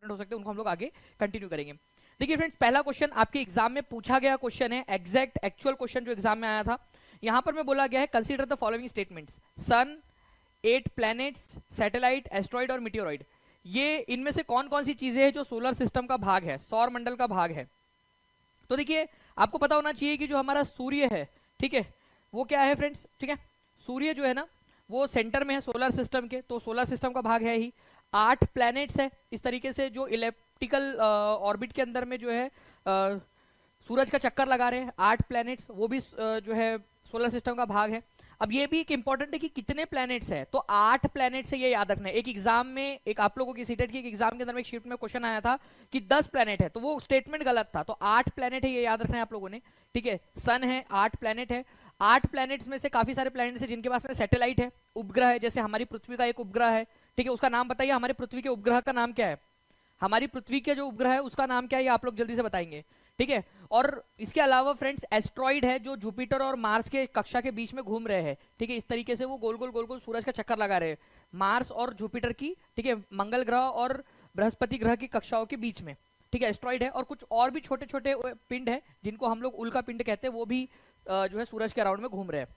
Important हो सकते हैं, उनको हम लोग आगे कंटिन्यू करेंगे। देखिए फ्रेंड्स, पहला क्वेश्चन आपके एग्जाम में पूछा गया क्वेश्चन है, एग्जैक्ट एक्चुअल क्वेश्चन जो एग्जाम में आया था। यहां पर मैं बोला गया है consider the following statements, sun, 8 planets, satellite, asteroid और मीटियोरॉइड, ये इनमें से कौन कौन सी चीजें हैं जो सोलर सिस्टम का भाग है, सौर मंडल का भाग है। तो देखिए आपको पता होना चाहिए कि जो हमारा सूर्य है, ठीक है, वो क्या है फ्रेंड्स, ठीक है, सूर्य जो है ना वो सेंटर में है सोलर सिस्टम के, तो सोलर सिस्टम का भाग है ही। 8 प्लैनेट्स है इस तरीके से जो इलेप्टिकल ऑर्बिट के अंदर में जो है सूरज का चक्कर लगा रहे हैं, 8 प्लैनेट्स, वो भी जो है सोलर सिस्टम का भाग है। अब ये भी एक इंपॉर्टेंट है कि कितने प्लैनेट्स है, तो 8 प्लैनेट्स है, ये याद रखना है। एक एग्जाम में, एक आप लोगों की सीटेट की एक एग्जाम के अंदर में एक शीट में क्वेश्चन आया था कि 10 प्लैनेट है, तो वो स्टेटमेंट गलत था, तो 8 प्लैनेट है, ये याद रखना है आप लोगों ने, ठीक है। सन है, 8 प्लैनेट है, 8 प्लैनेट्स में से काफी सारे प्लैनेट्स है जिनके पास में सैटेलाइट है, उपग्रह है, जैसे हमारी पृथ्वी का एक उपग्रह है, ठीक है, उसका नाम बताइए, हमारे पृथ्वी के उपग्रह का नाम क्या है, हमारी पृथ्वी के जो उपग्रह है उसका नाम क्या है, ये आप लोग जल्दी से बताएंगे, ठीक है। और इसके अलावा फ्रेंड्स एस्ट्रॉइड है जो जुपिटर और मार्स के कक्षा के बीच में घूम रहे हैं, ठीक है, इस तरीके से वो गोल गोल सूरज का चक्कर लगा रहे हैं, मार्स और जुपिटर की, ठीक है, मंगल ग्रह और बृहस्पति ग्रह की कक्षाओं के बीच में, ठीक है, एस्ट्रॉइड है। और कुछ और भी छोटे छोटे पिंड है जिनको हम लोग उल्का पिंड कहते हैं, वो भी जो है सूरज के अराउंड में घूम रहे हैं।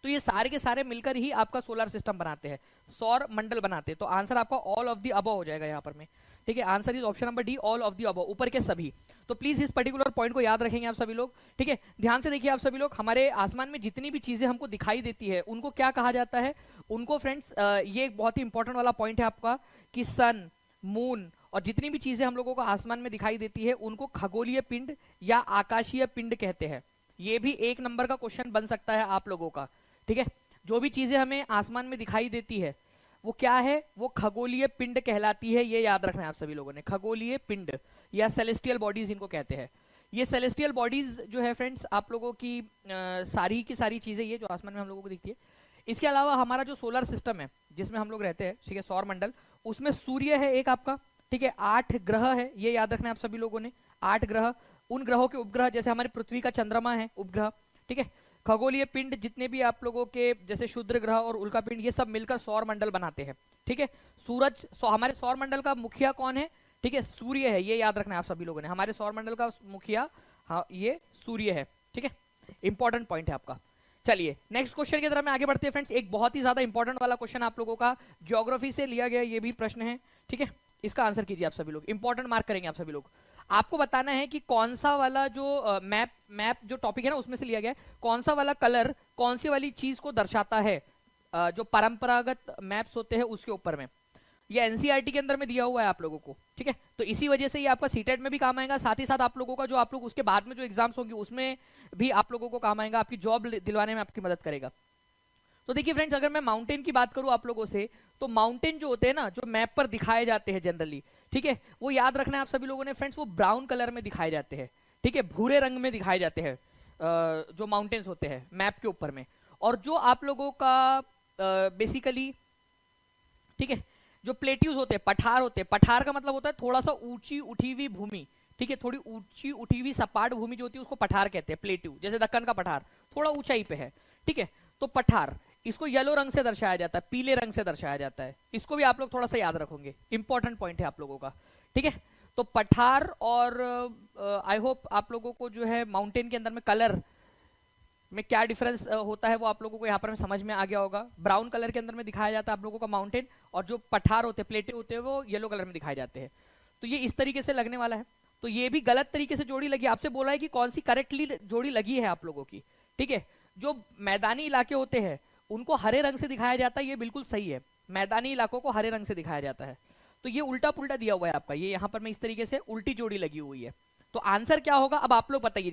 तो ये सारे के सारे मिलकर ही आपका सोलर सिस्टम बनाते हैं, सौर मंडल बनाते हैं। तो आंसर आपका ऑल ऑफ द अबव हो जाएगा यहाँ पर में, ठीक है, answer is option number D, all of the above, ऊपर के सभी। तो प्लीज इस पर्टिकुलर पॉइंट को याद रखेंगे आप सभी लोग, ठीक है। ध्यान से देखिए आप सभी लोग, हमारे आसमान में जितनी भी चीजें हमको दिखाई देती है उनको क्या कहा जाता है, उनको फ्रेंड्स ये एक बहुत ही इंपॉर्टेंट वाला पॉइंट है आपका कि सन, मून और जितनी भी चीजें हम लोगों को आसमान में दिखाई देती है उनको खगोलीय पिंड या आकाशीय पिंड कहते हैं। ये भी 1 नंबर का क्वेश्चन बन सकता है आप लोगों का, ठीक है। जो भी चीजें हमें आसमान में दिखाई देती है वो क्या है, वो खगोलीय पिंड कहलाती है, ये याद रखना है आप सभी लोगों ने, खगोलीय पिंड या सेलेस्टियल बॉडीज इनको कहते हैं। ये सेलेस्टियल बॉडीज जो है फ्रेंड्स आप लोगों की सारी की सारी चीजें ये जो आसमान में हम लोगों को दिखती है। इसके अलावा हमारा जो सोलर सिस्टम है जिसमें हम लोग रहते हैं, ठीक है, सौर मंडल, उसमें सूर्य है एक आपका, ठीक है, 8 ग्रह है, ये याद रखना है आप सभी लोगों ने, 8 ग्रह, उन ग्रहों के उपग्रह जैसे हमारी पृथ्वी का चंद्रमा है उपग्रह, ठीक है, खगोलीय पिंड जितने भी आप लोगों के जैसे क्षुद्र ग्रह और उल्का पिंड, ये सब मिलकर सौर मंडल बनाते हैं, ठीक है। सूरज, हमारे सौर मंडल का मुखिया कौन है, ठीक है, सूर्य है, ये याद रखना है आप सभी लोगों ने, हमारे सौर मंडल का मुखिया, हाँ, ये सूर्य है, ठीक है, इंपॉर्टेंट पॉइंट है आपका। चलिए नेक्स्ट क्वेश्चन की तरफ में आगे बढ़ते हैं फ्रेंड्स। एक बहुत ही ज्यादा इंपॉर्टेंट वाला क्वेश्चन आप लोगों का ज्योग्राफी से लिया गया ये भी प्रश्न है, ठीक है, इसका आंसर कीजिए आप सभी लोग, इंपॉर्टेंट मार्क करेंगे आप सभी लोग। आपको बताना है कि कौन सा वाला जो मैप जो टॉपिक है ना उसमें से लिया गया है, कौन सा वाला कलर कौन सी वाली चीज को दर्शाता है, जो परंपरागत मैप्स होते हैं उसके ऊपर में। ये एनसीईआरटी के अंदर में दिया हुआ है आप लोगों को, ठीक है, तो इसी वजह से ये आपका सीटेट में भी काम आएगा, साथ ही साथ आप लोगों का जो आप लोग उसके बाद में जो एग्जाम्स होंगे उसमें भी आप लोगों को काम आएगा, आपकी जॉब दिलवाने में आपकी मदद करेगा। तो देखिए फ्रेंड्स, अगर मैं माउंटेन की बात करूं आप लोगों से, तो माउंटेन जो होते हैं ना, जो मैप पर दिखाए जाते हैं जनरली, ठीक है, वो याद रखना है आप सभी लोगों ने फ्रेंड्स, वो ब्राउन कलर में दिखाए जाते हैं, ठीक है, भूरे रंग में दिखाए जाते हैं जो माउंटेन्स होते हैं मैप के ऊपर में। और जो आप लोगों का बेसिकली, ठीक है, जो प्लेट्यूज होते हैं, पठार होते हैं, पठार का मतलब होता है थोड़ा सा ऊंची उठी हुई भूमि, ठीक है, थोड़ी ऊंची उठी हुई सपाट भूमि जो होती है उसको पठार कहते हैं, प्लेट्यू, जैसे दक्कन का पठार थोड़ा ऊंचाई पे है, ठीक है, तो पठार, इसको येलो रंग से दर्शाया जाता है, पीले रंग से दर्शाया जाता है, इसको भी आप लोग थोड़ा सा याद रखोगे, इंपॉर्टेंट पॉइंट है आप लोगों का, ठीक है। तो पठार और आई होप आप लोगों को जो है माउंटेन के अंदर में कलर में क्या डिफरेंस होता है वो आप लोगों को यहाँ पर समझ में आ गया होगा। ब्राउन कलर के अंदर में दिखाया जाता है आप लोगों का माउंटेन, और जो पठार होते हैं, प्लेटें होते हैं, वो येलो कलर में दिखाए जाते हैं। तो ये इस तरीके से लगने वाला है। तो ये भी गलत तरीके से जोड़ी लगी, आपसे बोला है कि कौन सी करेक्टली जोड़ी लगी है आप लोगों की, ठीक है। जो मैदानी इलाके होते हैं उनको हरे रंग से दिखाया जाता है, ये बिल्कुल सही है, मैदानी इलाकों को हरे रंग से दिखाया जाता है। तो ये उल्टा पुल्टा दिया हुआ है आपका, ये यहाँ पर मैं इस तरीके से उल्टी जोड़ी लगी हुई है। तो आंसर क्या होगा अब आप लोग बताइए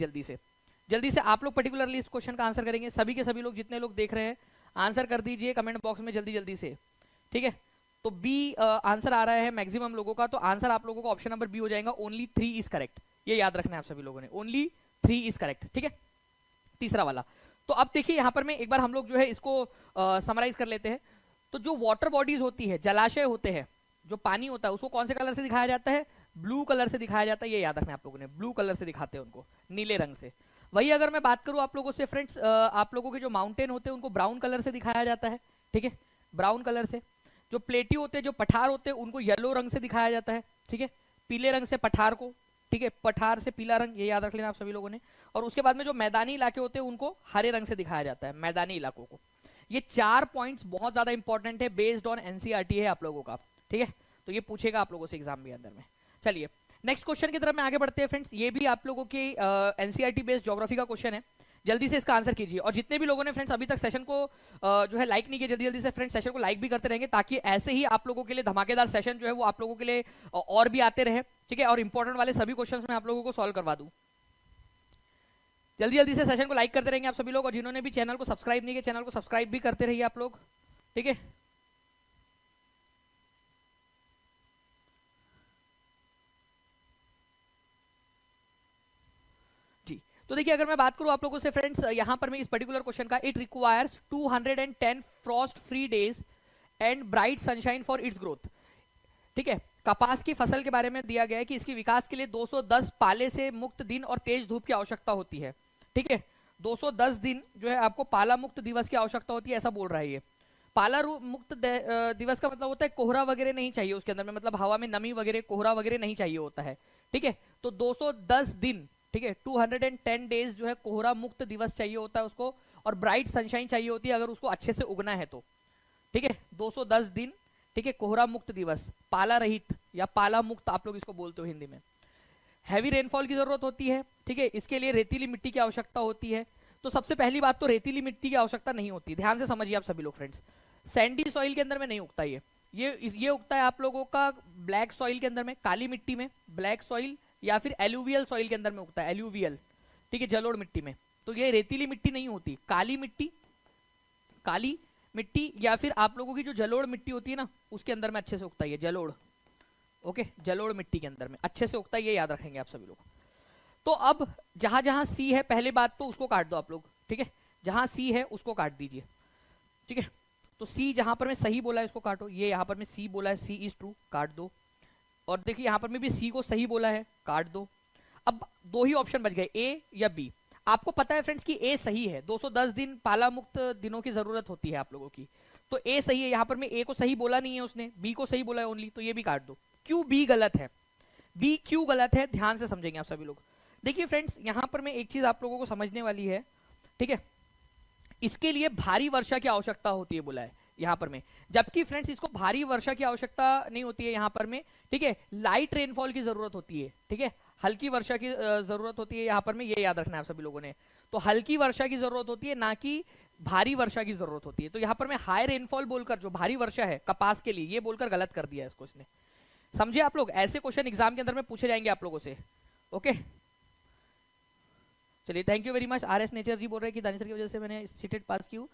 जल्दी से आप लोग पर्टिकुलरली इस क्वेश्चन का आंसर करेंगे, सभी के सभी लोग जितने लोग देख रहे हैं आंसर कर दीजिए कमेंट बॉक्स में जल्दी से, ठीक है। तो बी आंसर आ रहा है मैक्सिमम लोगों का, तो आंसर आप लोगों का ऑप्शन नंबर बी हो जाएगा, ओनली 3 इज करेक्ट, ये याद रखना है आप सभी लोगों ने, ओनली 3 इज करेक्ट, ठीक है, तीसरा वाला। तो अब देखिए यहाँ पर में एक बार हम लोग जो है इसको समराइज कर लेते हैं। तो जो वाटर बॉडीज होती है, जलाशय होते हैं, जो पानी होता है उसको कौन से कलर से दिखाया जाता है, ब्लू कलर से दिखाया जाता है, ये याद रखना है आप लोगों ने, ब्लू कलर से दिखाते हैं उनको, नीले रंग से। वही अगर मैं बात करूं आप लोगों से फ्रेंड्स, आप लोगों के जो माउंटेन होते हैं उनको ब्राउन कलर से दिखाया जाता है, ठीक है, ब्राउन कलर से। जो प्लेटी होते हैं, जो पठार होते हैं, उनको येलो रंग से दिखाया जाता है, ठीक है, पीले रंग से पठार को, ठीक है, पठार से पीला रंग, ये याद रख लेना आप सभी लोगों ने। और उसके बाद में जो मैदानी इलाके होते हैं उनको हरे रंग से दिखाया जाता है, मैदानी इलाकों को। ये 4 पॉइंट्स बहुत ज्यादा इंपॉर्टेंट है, बेस्ड ऑन एनसीईआरटी है आप लोगों का, ठीक है। तो ये पूछेगा आप लोगों से एग्जाम के अंदर में। चलिए नेक्स्ट क्वेश्चन की तरफ में आगे बढ़ते हैं फ्रेंड्स। ये भी आप लोगों के एनसीईआरटी बेस्ड ज्योग्राफी का क्वेश्चन है, जल्दी से इसका आंसर कीजिए। और जितने भी लोगों ने फ्रेंड्स अभी तक सेशन को जो है लाइक नहीं किया, जल्दी जल्दी से फ्रेंड्स सेशन को लाइक भी करते रहेंगे, ताकि ऐसे ही आप लोगों के लिए धमाकेदार सेशन जो है वो आप लोगों के लिए और भी आते रहे, ठीक है। और इंपॉर्टेंट वाले सभी क्वेश्चंस मैं आप लोगों को सॉल्व करवा दूं। जल्दी जल्दी से सेशन को लाइक करते रहेंगे आप सभी लोग, और जिन्होंने भी चैनल को सब्सक्राइब नहीं किया चैनल को सब्सक्राइब भी करते रहिए आप लोग, ठीक है। जी तो देखिए अगर मैं बात करूं आप लोगों से फ्रेंड्स, यहां पर मैं इस पर्टिकुलर क्वेश्चन का, it requires 210 Frost free days and bright sunshine for its growth, ठीक है। कपास की फसल के बारे में दिया गया है कि इसके विकास के लिए 210 पाले से मुक्त दिन और तेज धूप की आवश्यकता होती है, ठीक है। 210 दिन जो है आपको पाला मुक्त दिवस की आवश्यकता होती है, ऐसा बोल रहा है ये। पाला मुक्त दिवस का मतलब होता है कोहरा वगैरह नहीं चाहिए उसके अंदर में, मतलब हवा में नमी वगैरह कोहरा वगैरह नहीं चाहिए होता है, ठीक है। तो 210 दिन, ठीक है, 210 डेज जो है कोहरा मुक्त दिवस चाहिए होता है उसको, और ब्राइट सनशाइन चाहिए होती है अगर उसको अच्छे से उगना है तो, ठीक है। 210 दिन, ठीक है, कोहरा मुक्त दिवस, पाला रहित या पाला मुक्त आप लोग इसको बोलते हो हिंदी में। हैवी रेनफॉल की जरूरत होती है, ठीक है, इसके लिए रेतीली मिट्टी की आवश्यकता होती है। तो सबसे पहली बात तो रेतीली मिट्टी की आवश्यकता नहीं होती, ध्यान से समझिए आप सभी लोग फ्रेंड्स। सैंडी सॉइल के अंदर में नहीं उगता ये उगता है आप लोगों का ब्लैक सॉइल के अंदर में, काली मिट्टी में, ब्लैक सॉइल या फिर एलुवियल सॉइल के अंदर में उगता है, एलुवियल, ठीक है, जलोढ़ मिट्टी में। तो ये रेतीली मिट्टी नहीं होती, काली मिट्टी या फिर आप लोगों की जो जलोढ़ मिट्टी होती है ना उसके अंदर में अच्छे से उगता है जलोढ़, ओके, जलोढ़ मिट्टी के अंदर में अच्छे से उगता है, ये याद रखेंगे आप सभी लोग। तो अब जहां जहां सी है, पहले बात तो उसको काट दो आप लोग, ठीक है, जहां सी है उसको काट दीजिए, ठीक है। तो सी जहां पर मैं सही बोला है उसको काटो, ये यहां पर मैं सी बोला है, सी इज ट्रू, काट दो। और देखिए यहां पर मैं भी सी को सही बोला है, काट दो। अब 2 ही ऑप्शन बच गए, ए या बी। आपको पता है फ्रेंड्स कि ए सही है, 210 दिन पाला मुक्त दिनों की जरूरत होती है आप लोगों की, तो ए सही है। यहां पर मैं ए को सही बोला नहीं है उसने, बी को सही बोला है ओनली, तो ये भी काट दो। क्यों बी गलत है, बी क्यों गलत है, ध्यान से समझेंगे आप सभी लोग। देखिए फ्रेंड्स यहां पर मैं एक चीज आप लोगों को समझने वाली है, ठीक है, इसके लिए भारी वर्षा की आवश्यकता होती है बोला है यहां पर में, जबकि फ्रेंड्स इसको भारी वर्षा की आवश्यकता नहीं होती है यहां पर में, ठीक है, लाइट रेनफॉल की जरूरत होती है, ठीक है, हल्की वर्षा की जरूरत होती है यहां पर में, ये याद रखना है आप सभी लोगों ने। तो हल्की वर्षा की जरूरत होती है, ना कि भारी वर्षा की जरूरत होती है। तो यहां पर मैं हाई रेनफॉल बोलकर जो भारी वर्षा है कपास के लिए, ये बोलकर गलत कर दिया है इसको इसने, समझे आप लोग। ऐसे क्वेश्चन एग्जाम के अंदर में पूछे जाएंगे आप लोगों से, ओके। चलिए thank you very much. R S Nature ji बोल रहे हैं कि दानिशर की वजह से मैंने सीटेट पास की हूँ,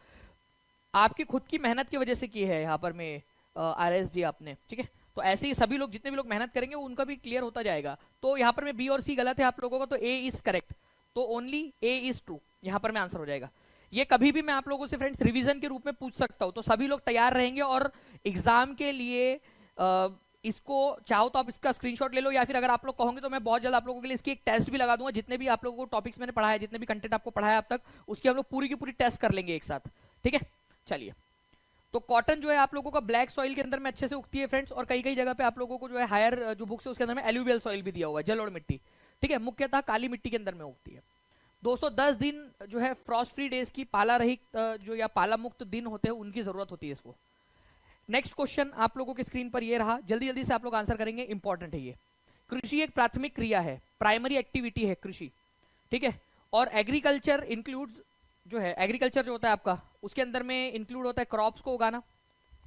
आपकी खुद की मेहनत की वजह से की है यहाँ पर में आर एस जी आपने, ठीक है। तो ऐसे ही सभी लोग जितने भी लोग मेहनत करेंगे उनका भी क्लियर होता जाएगा। तो यहाँ पर में बी और सी गलत है आप लोगों का, तो ए इज करेक्ट, तो ओनली ए इज ट्रू, यहाँ पर में आंसर हो जाएगा। ये कभी भी मैं आप लोगों से फ्रेंड्स रिवीजन के रूप में पूछ सकता हूँ, तो सभी लोग तैयार रहेंगे और एग्जाम के लिए इसको चाहो तो आप इसका स्क्रीनशॉट ले लो, या फिर अगर आप लोग कहोगे तो मैं बहुत जल्द आप लोगों के लिए इसकी एक टेस्ट भी लगा दूंगा। जितने भी आप लोगों को टॉपिक्स मैंने पढ़ाया, जितने भी कंटेंट आपको पढ़ाया अब तक, उसकी हम लोग पूरी की पूरी टेस्ट कर लेंगे एक साथ, ठीक है। चलिए तो कॉटन जो है आप लोगों का ब्लैक सॉइल के अंदर में अच्छे से उगती है फ्रेंड्स, और कई कई जगह पे आप लोगों को जो है हायर जो बुक्स है उसके अंदर में एलुवियल सॉइल भी दिया हुआ है, जलोढ़ मिट्टी, ठीक है, मुख्यतः काली मिट्टी के अंदर में उगती है। 210 दिन जो है फ्रॉस्ट फ्री डेज की, पाला रहित जो या पाला मुक्त दिन होते हैं उनकी जरूरत होती है इसको। नेक्स्ट क्वेश्चन आप लोगों के स्क्रीन पर ये रहा, जल्दी जल्दी से आप लोग आंसर करेंगे, इंपॉर्टेंट है ये। कृषि एक प्राथमिक क्रिया है, प्राइमरी एक्टिविटी है कृषि, ठीक है, और एग्रीकल्चर इंक्लूड जो है, एग्रीकल्चर जो होता है आपका उसके अंदर में इंक्लूड होता है क्रॉप्स को उगाना,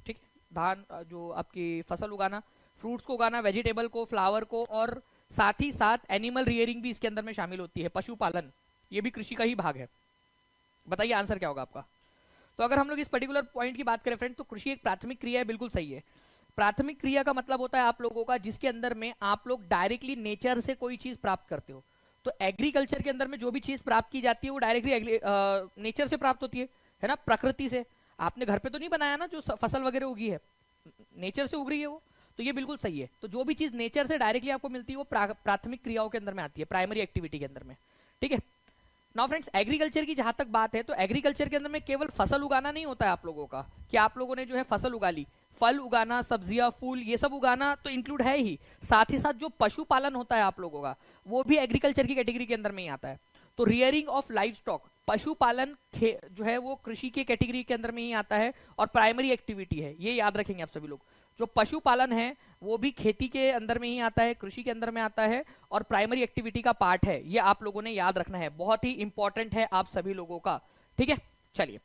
ठीक है, धान जो आपकी फसल उगाना, फ्रूट्स को उगाना, वेजिटेबल को, फ्लावर को, और साथ ही साथ एनिमल रियरिंग भी इसके अंदर में शामिल होती है, पशुपालन, ये भी कृषि का ही भाग है। बताइए आंसर क्या होगा आपका। तो अगर हम लोग इस पर्टिकुलर पॉइंट की बात करें फ्रेंड, तो कृषि एक प्राथमिक क्रिया है, बिल्कुल सही है। प्राथमिक क्रिया का मतलब होता है आप लोगों का जिसके अंदर में आप लोग डायरेक्टली नेचर से कोई चीज प्राप्त करते हो। तो एग्रीकल्चर के अंदर में जो भी चीज प्राप्त की जाती है वो डायरेक्टली नेचर से प्राप्त होती है ना, प्रकृति से। आपने घर पे तो नहीं बनाया ना, जो फसल वगैरह उगी है नेचर से उग रही है वो, तो ये बिल्कुल सही है। तो जो भी चीज नेचर से डायरेक्टली आपको मिलती है वो प्राथमिक क्रियाओं के अंदर में आती है, प्राइमरी एक्टिविटी के अंदर में, ठीक है। नाउ फ्रेंड्स एग्रीकल्चर की जहां तक बात है, तो एग्रीकल्चर के अंदर में केवल फसल उगाना नहीं होता है आप लोगों का, कि आप लोगों ने जो है फसल उगा ली। फल उगाना, सब्जियां, फूल, ये सब उगाना तो इंक्लूड है ही, साथ ही साथ जो पशुपालन होता है आप लोगों का, वो भी एग्रीकल्चर की कैटेगरी के अंदर में ही आता है। तो रियरिंग ऑफ लाइव स्टॉक, पशुपालन जो है वो कृषि की कैटेगरी के अंदर में ही आता है और प्राइमरी एक्टिविटी है, ये याद रखेंगे आप सभी लोग। जो पशुपालन है वो भी खेती के अंदर में ही आता है, कृषि के अंदर में आता है और प्राइमरी एक्टिविटी का पार्ट है, ये आप लोगों ने याद रखना है, बहुत ही इंपॉर्टेंट है आप सभी लोगों का। ठीक है, चलिए,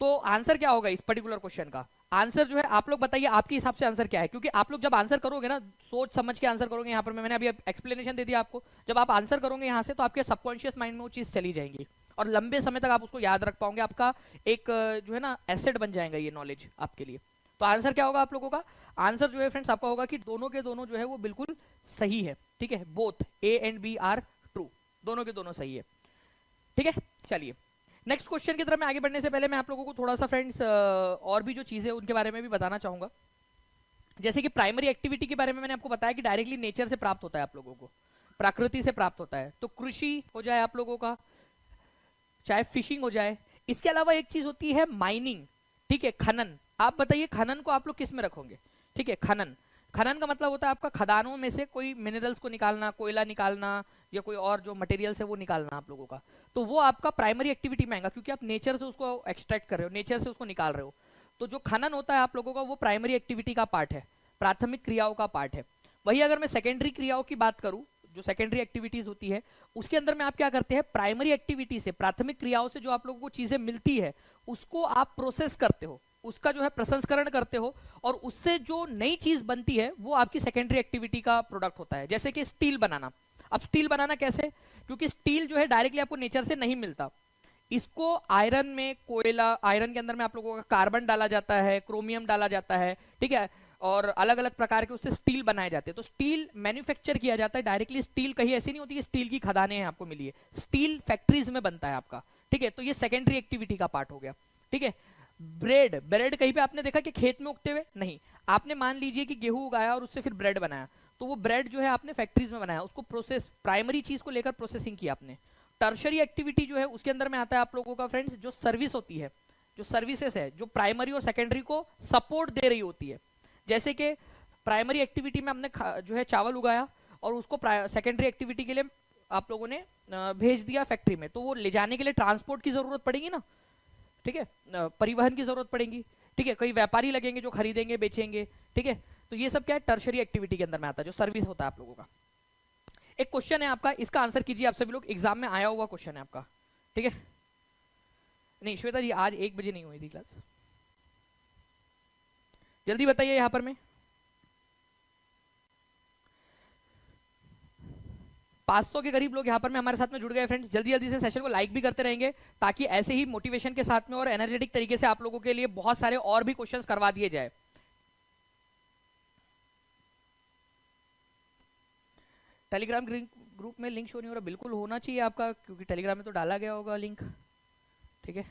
तो आंसर क्या होगा इस पर्टिकुलर क्वेश्चन का? आंसर जो है आप लोग बताइए आपके हिसाब से आंसर क्या है, क्योंकि आप लोग जब आंसर करोगे ना, सोच समझ के आंसर करोगे। यहाँ पर मैंने अभी एक्सप्लेनेशन दे दिया आपको, जब आप आंसर करोगे यहाँ से तो आपके सबकॉन्शियस माइंड में वो चीज चली जाएंगी और लंबे समय तक आप उसको याद रख पाओगे, आपका एक जो है ना एसेट बन जाएगा ये नॉलेज आपके लिए। तो आंसर क्या होगा आप लोगों का? आंसर जो है फ्रेंड्स आपका होगा कि दोनों के दोनों जो है वो बिल्कुल सही है। ठीक है, both A and B are true, दोनों के दोनों सही है। ठीक है, चलिए नेक्स्ट क्वेश्चन की तरफ मैं आगे बढ़ने से पहले मैं आप लोगों को थोड़ा सा फ्रेंड्स और भी जो चीजें उनके बारे में भी बताना चाहूंगा। जैसे कि प्राइमरी एक्टिविटी के बारे में मैंने आपको बताया कि डायरेक्टली नेचर से प्राप्त होता है, आप लोगों को प्रकृति से प्राप्त होता है। तो कृषि हो जाए आप लोगों का, चाहे फिशिंग हो जाए, इसके अलावा एक चीज होती है माइनिंग। ठीक है, खनन। आप बताइए खनन को आप लोग किस में रखोगे? ठीक है, खनन, खनन का मतलब होता है आपका खदानों में से कोई मिनरल्स को निकालना, कोयला निकालना या कोई और जो मटेरियल्स है वो निकालना आप लोगों का। तो वो आपका प्राइमरी एक्टिविटी में आएगा, क्योंकि आप नेचर से उसको एक्सट्रैक्ट कर रहे हो, नेचर से उसको निकाल रहे हो। तो जो खनन होता है आप लोगों का वो प्राइमरी एक्टिविटी का पार्ट है, प्राथमिक क्रियाओं का पार्ट है। वही अगर मैं सेकेंडरी क्रियाओं की बात करूं, जो सेकेंडरी एक्टिविटीज होती है उसके अंदर में आप क्या करते हैं, प्राइमरी एक्टिविटी से, प्राथमिक क्रियाओं से जो आप लोगों को चीजें मिलती है उसको आप प्रोसेस करते हो, उसका जो है प्रसंस्करण करते हो और उससे जो नई चीज बनती है वो आपकी सेकेंडरी एक्टिविटी का प्रोडक्ट होता है। जैसे कि स्टील बनाना। अब स्टील बनाना कैसे? क्योंकि स्टील जो है डायरेक्टली आपको नेचर से नहीं मिलता, इसको आयरन में, कोयला, आयरन के अंदर में आप लोगों का कार्बन डाला जाता है, क्रोमियम डाला जाता है, ठीक है, और अलग अलग प्रकार के उससे स्टील बनाए जाते हैं। तो स्टील मैन्युफैक्चर किया जाता है डायरेक्टली। स्टील कहीं ऐसी नहीं होती कि स्टील की खदानें हैं आपको मिली है, स्टील फैक्ट्रीज में बनता है आपका। ठीक है, तो ये सेकेंडरी एक्टिविटी का पार्ट हो गया। ठीक है, ब्रेड, ब्रेड कहीं पे आपने देखा कि खेत में उगते हुए? नहीं। आपने मान लीजिए कि गेहूं उगाया और उससे फिर ब्रेड बनाया, तो वो ब्रेड जो है आपने फैक्ट्रीज में बनाया, उसको प्रोसेस, प्राइमरी चीज को लेकर प्रोसेसिंग की आपने। टर्शरी एक्टिविटी जो है उसके अंदर में आता है आप लोगों का फ्रेंड्स जो सर्विस होती है, जो सर्विसेज है, जो प्राइमरी और सेकेंडरी को सपोर्ट दे रही होती है। जैसे कि प्राइमरी एक्टिविटी में हमने जो है चावल उगाया और उसको सेकेंडरी एक्टिविटी के लिए आप लोगों ने भेज दिया फैक्ट्री में, तो वो ले जाने के लिए ट्रांसपोर्ट की जरूरत पड़ेगी ना, ठीक है, परिवहन की जरूरत पड़ेगी। ठीक है, कई व्यापारी लगेंगे जो खरीदेंगे बेचेंगे। ठीक है, तो ये सब क्या है, टर्शरी एक्टिविटी के अंदर में आता है, जो सर्विस होता है आप लोगों का। एक क्वेश्चन है आपका, इसका आंसर कीजिए आप सभी लोग, एग्जाम में आया हुआ क्वेश्चन है आपका। ठीक है, नहीं श्वेता जी आज 1 बजे नहीं हुई थी क्लास, जल्दी बताइए यहां पर। मैं 500 के करीब लोग यहाँ पर में हमारे साथ में जुड़ गए फ्रेंड्स। जल्दी जल्दी से सेशन को लाइक भी करते रहेंगे ताकि ऐसे ही मोटिवेशन के साथ में और एनर्जेटिक तरीके से आप लोगों के लिए बहुत सारे और भी क्वेश्चंस करवा दिए जाए। टेलीग्राम ग्रुप में लिंक शो नहीं हो रहा, बिल्कुल होना चाहिए आपका, क्योंकि टेलीग्राम में तो डाला गया होगा लिंक। ठीक है,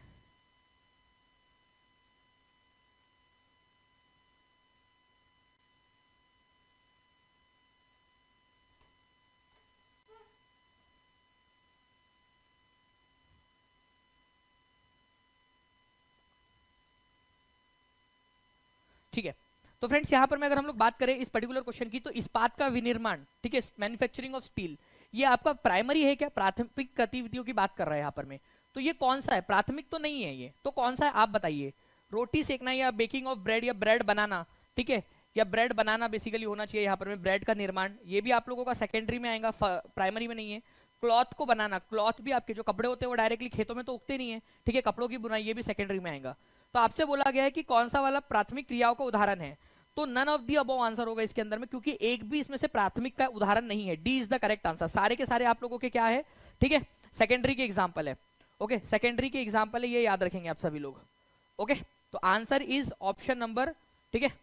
ठीक है। तो फ्रेंड्स यहाँ पर मैं अगर हम लोग बात करें इस पर्टिकुलर क्वेश्चन की, तो इस्पात का विनिर्माण, ठीक है, मैन्युफैक्चरिंग ऑफ स्टील, ये आपका प्राइमरी है क्या, प्राथमिक गतिविधियों की बात कर रहा है यहाँ पर में। तो ये कौन सा है, प्राथमिक तो नहीं है ये, तो कौन सा है आप बताइए। रोटी सेकना या बेकिंग ऑफ ब्रेड या ब्रेड बनाना, ठीक है, या ब्रेड बनाना बेसिकली होना चाहिए यहाँ पर में, ब्रेड का निर्माण, ये भी आप लोगों का सेकेंडरी में आएगा, प्राइमरी में नहीं है। क्लॉथ को बनाना, क्लॉथ भी आपके जो कपड़े होते हैं वो डायरेक्टली खेतों में तो उगते नहीं है, ठीक है, कपड़ों की बुनाई, ये भी सेकेंडरी में आएगा। तो आपसे बोला गया है कि कौन सा वाला प्राथमिक क्रियाओं का उदाहरण है, तो none of the above answer होगा इसके अंदर में, क्योंकि एक भी इसमें से प्राथमिक का उदाहरण नहीं है। D is the correct answer, सारे के सारे आप लोगों के क्या है, ठीक है, सेकेंडरी के एग्जांपल है। ओके, सेकेंडरी के एग्जांपल है, ये याद रखेंगे आप सभी लोग। ओके, तो आंसर इज ऑप्शन नंबर, ठीक है,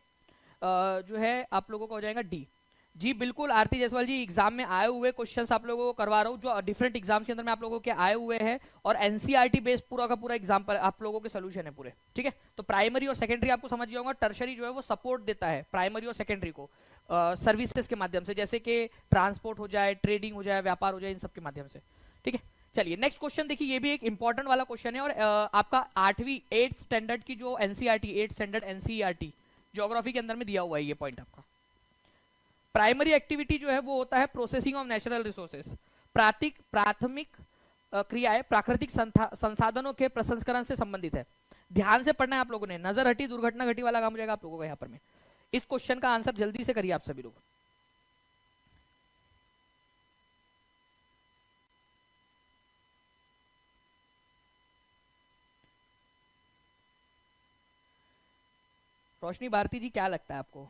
जो है आप लोगों का हो जाएगा डी। जी बिल्कुल आरती जायसवाल जी, एग्जाम में आए हुए क्वेश्चंस आप लोगों को करवा रहा हूँ, जो डिफरेंट एग्जाम्स के अंदर में आप लोगों के आए हुए हैं, और एनसीईआरटी बेस्ड पूरा का पूरा एग्जाम्पल आप लोगों के सोल्यूशन है पूरे। ठीक है, तो प्राइमरी और सेकेंडरी आपको समझ जाऊंगा, टर्शरी जो है वो सपोर्ट देता है प्राइमरी और सेकेंडरी को सर्विसेज के माध्यम से, जैसे कि ट्रांसपोर्ट हो जाए, ट्रेडिंग हो जाए, व्यापार हो जाए, इन सब के माध्यम से। ठीक है, चलिए नेक्स्ट क्वेश्चन देखिए, ये भी एक इंपॉर्टेंट वाला क्वेश्चन है, और आपका 8वीं 8th स्टैंडर्ड की जो NCERT, 8th standard NCERT, geography के अंदर में दिया हुआ है ये पॉइंट आपका। प्राइमरी एक्टिविटी जो है वो होता है प्रोसेसिंग ऑफ नेचुरल रिसोर्सेस। प्राथमिक क्रियाएं प्राकृतिक संसाधनों के प्रसंस्करण से संबंधित है। ध्यान से पढ़ना है आप लोगों ने, नजर हटी दुर्घटना घटी वाला काम हो जाएगा आप लोगों का यहाँ पर में। इस क्वेश्चन का आंसर जल्दी से करिए आप सभी लोग। रोशनी भारती जी क्या लगता है आपको?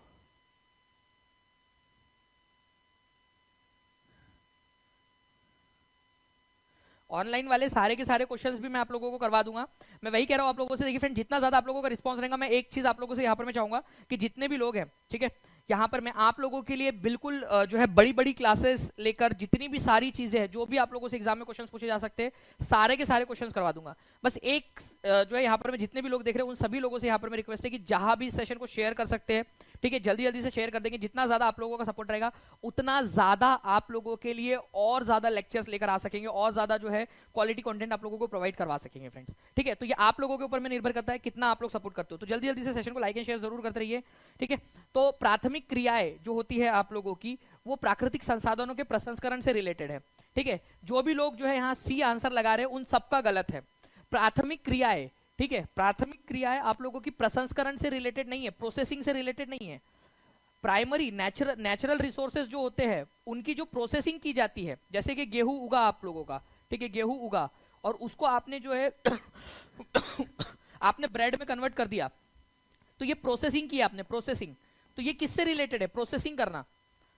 ऑनलाइन वाले सारे के सारे क्वेश्चंस भी मैं आप लोगों को करवा दूंगा। मैं वही कह रहा हूं आप लोगों से, देखिए फ्रेंड जितना ज्यादा आप लोगों का रिस्पांस रहेगा, मैं एक चीज आप लोगों से यहाँ पर मैं चाहूंगा कि जितने भी लोग हैं, ठीक है, यहाँ पर मैं आप लोगों के लिए बिल्कुल जो है बड़ी बड़ी क्लासेस लेकर जितनी भी सारी चीजें हैं, जो भी आप लोगों से एग्जाम में क्वेश्चंस पूछे जा सकते हैं, सारे के सारे क्वेश्चंस करवा दूंगा। बस एक जो है यहाँ पर मैं जितने भी लोग देख रहे हैं उन सभी लोगों से यहाँ पर मैं रिक्वेस्ट है कि जहां भी इस सेशन को शेयर कर सकते हैं, ठीक है, जल्दी जल्दी से शेयर कर देंगे। जितना ज्यादा आप लोगों का सपोर्ट रहेगा उतना ज्यादा आप लोगों के लिए और ज्यादा लेक्चर्स लेकर आ सकेंगे, और ज्यादा जो है क्वालिटी कंटेंट आप लोगों को प्रोवाइड करवा सकेंगे फ्रेंड्स, ठीक है। तो ये आप लोगों के ऊपर में निर्भर करता है कितना आप लोग सपोर्ट करते हो। तो जल्दी जल्दी से सेशन को लाइक एंड शेयर जरूर करते रहिए, ठीक है। तो प्राथमिक क्रियाएं जो होती है आप लोगों की, वो प्राकृतिक संसाधनों के प्रसंस्करण से रिलेटेड है, ठीक है। जो भी लोग जो है यहाँ सी आंसर लगा रहे हैं उन सबका गलत है। प्राथमिक क्रियाएं, ठीक है, प्राथमिक क्रियाएं आप लोगों की प्रसंस्करण से रिलेटेड नहीं है, प्रोसेसिंग से रिलेटेड नहीं है। प्राइमरी नेचुरल रिसोर्सेज जो होते हैं उनकी जो प्रोसेसिंग की जाती है, जैसे कि गेहूं उगा आप लोगों का, ठीक है, गेहूं उगा और उसको आपने जो है आपने ब्रेड में कन्वर्ट कर दिया, तो ये प्रोसेसिंग की आपने, प्रोसेसिंग। तो ये किससे रिलेटेड है? प्रोसेसिंग करना।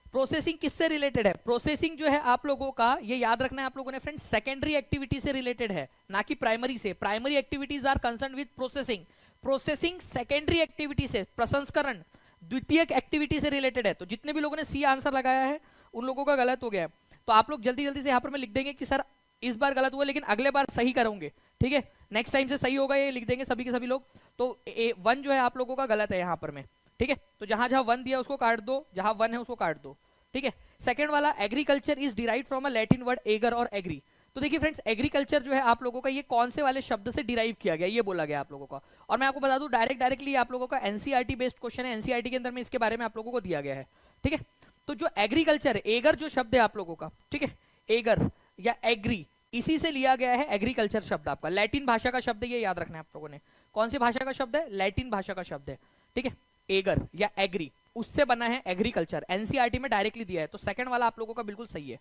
प्रोसेसिंग किससे रिलेटेड है? प्रोसेसिंग जो है आप लोगों का, ये याद रखना है आप लोगों ने फ्रेंड्स, सेकेंडरी एक्टिविटी से रिलेटेड है, ना कि प्राइमरी से। Primary activities are concern with processing, processing secondary activity से, प्रसंस्करण द्वितीयक एक्टिविटी से रिलेटेड है। तो जितने भी लोगों ने सी आंसर लगाया है उन लोगों का गलत हो गया है। तो आप लोग जल्दी जल्दी से यहाँ पर मैं लिख देंगे कि सर इस बार गलत हुआ लेकिन अगले बार सही करोगे, ठीक है, नेक्स्ट टाइम से सही होगा, ये लिख देंगे सभी के सभी लोग। तो वन जो है आप लोगों का गलत है यहाँ पर में, ठीक है। तो जहां जहां वन दिया उसको काट दो, जहां वन है उसको काट दो, ठीक है। सेकंड वाला, agriculture is derived from a Latin word ager और एग्री। तो देखिए फ्रेंड्स, एग्रीकल्चर जो है आप लोगों का ये कौन से वाले शब्द से डिराइव किया गया, ये बोला गया आप लोगों का। और मैं आपको बता दूं डायरेक्टली आप लोगों का एनसीईआरटी बेस्ड क्वेश्चन है, एनसीईआरटी के अंदर में इसके बारे में आप लोगों को दिया गया है, ठीक है। तो जो एग्रीकल्चर, एगर जो शब्द है आप लोगों का, ठीक है, एगर या एग्री, इसी से लिया गया है एग्रीकल्चर शब्द आपका। लैटिन भाषा का शब्द है, ये याद रखना है आप लोगों ने। कौन सी भाषा का शब्द है? लैटिन भाषा का शब्द है, ठीक है, एगर या एग्री, उससे बना है एग्रीकल्चर। एनसीईआरटी में डायरेक्टली दिया है, तो सेकंड वाला आप लोगों का बिल्कुल सही है।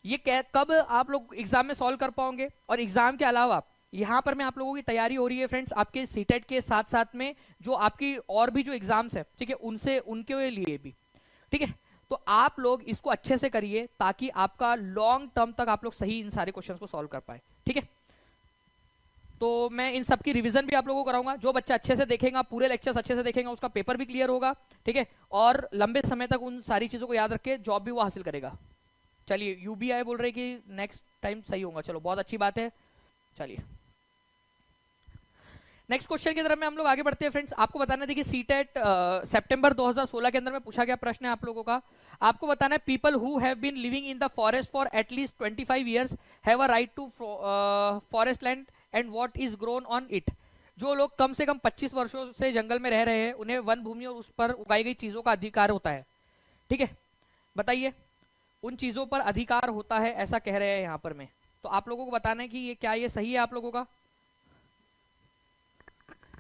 ये कब आप लोग एग्जाम में सॉल्व कर पाओगे? और एग्जाम के अलावा यहाँ पर मैं आप लोगों की तैयारी हो रही है फ्रेंड्स, आपके सीटेट के साथ साथ में जो आपकी और भी जो एग्जाम्स है, ठीक है, उनसे उनके लिए भी, ठीक है। तो आप लोग इसको अच्छे से करिए ताकि आपका लॉन्ग टर्म तक आप लोग सही इन सारे क्वेश्चंस को सॉल्व कर पाए, ठीक है। तो मैं इन सब की रिवीजन भी आप लोगों को कराऊंगा। जो बच्चा अच्छे से देखेगा, पूरे लेक्चर्स अच्छे से देखेगा, उसका पेपर भी क्लियर होगा, ठीक है, और लंबे समय तक उन सारी चीजों को याद रख के जॉब भी वो हासिल करेगा। चलिए, यूबीआई बोल रहे कि नेक्स्ट टाइम सही होगा, चलो बहुत अच्छी बात है। चलिए नेक्स्ट क्वेश्चन की तरफ में हम लोग आगे बढ़ते हैं फ्रेंड्स। आपको बताना, देखिए सीटेट सितंबर 2016 के अंदर में पूछा गया प्रश्न है आप लोगों का। आपको बताना है, people who have been living in the forest for at least 25 years have a right to forest land and what is grown on it. जो लोग कम से कम 25 वर्षों से जंगल में रह रहे हैं उन्हें वन भूमि और उस पर उगाई गई चीजों का अधिकार होता है, ठीक है। बताइए, उन चीजों पर अधिकार होता है ऐसा कह रहे हैं यहाँ पर में। तो आप लोगों को बताना है कि ये क्या ये सही है आप लोगों का?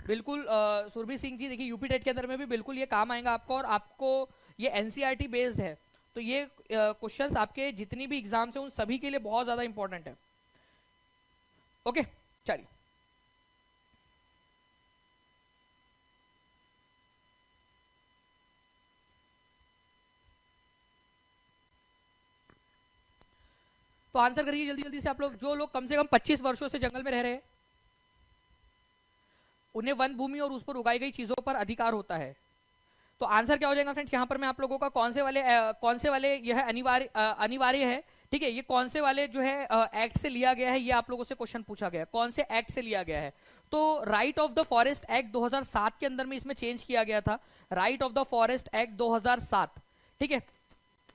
बिल्कुल सुरभि सिंह जी, देखिए यूपी टेट के अंदर में भी बिल्कुल ये काम आएगा आपको, और आपको ये एनसीईआरटी बेस्ड है, तो ये क्वेश्चंस आपके जितनी भी एग्जाम्स हैं उन सभी के लिए बहुत ज्यादा इंपॉर्टेंट है। ओके चलिए, तो आंसर करिए जल्दी जल्दी से आप लोग। जो लोग कम से कम 25 वर्षों से जंगल में रह रहे हैं उन्हें वन भूमि और उस पर उगाई गई चीजों पर अधिकार होता है। तो आंसर क्या हो जाएगा फ्रेंड्स? यहाँ पर मैं आप लोगों का कौन से वाले यह अनिवार्य है, ठीक है, ये कौन से वाले जो है एक्ट से लिया गया है, ये आप लोगों से क्वेश्चन पूछा गया है, कौन से एक्ट से लिया गया है। तो right of the forest act 2007 के अंदर में इसमें चेंज किया गया था। Right of the forest act 2007, ठीक है,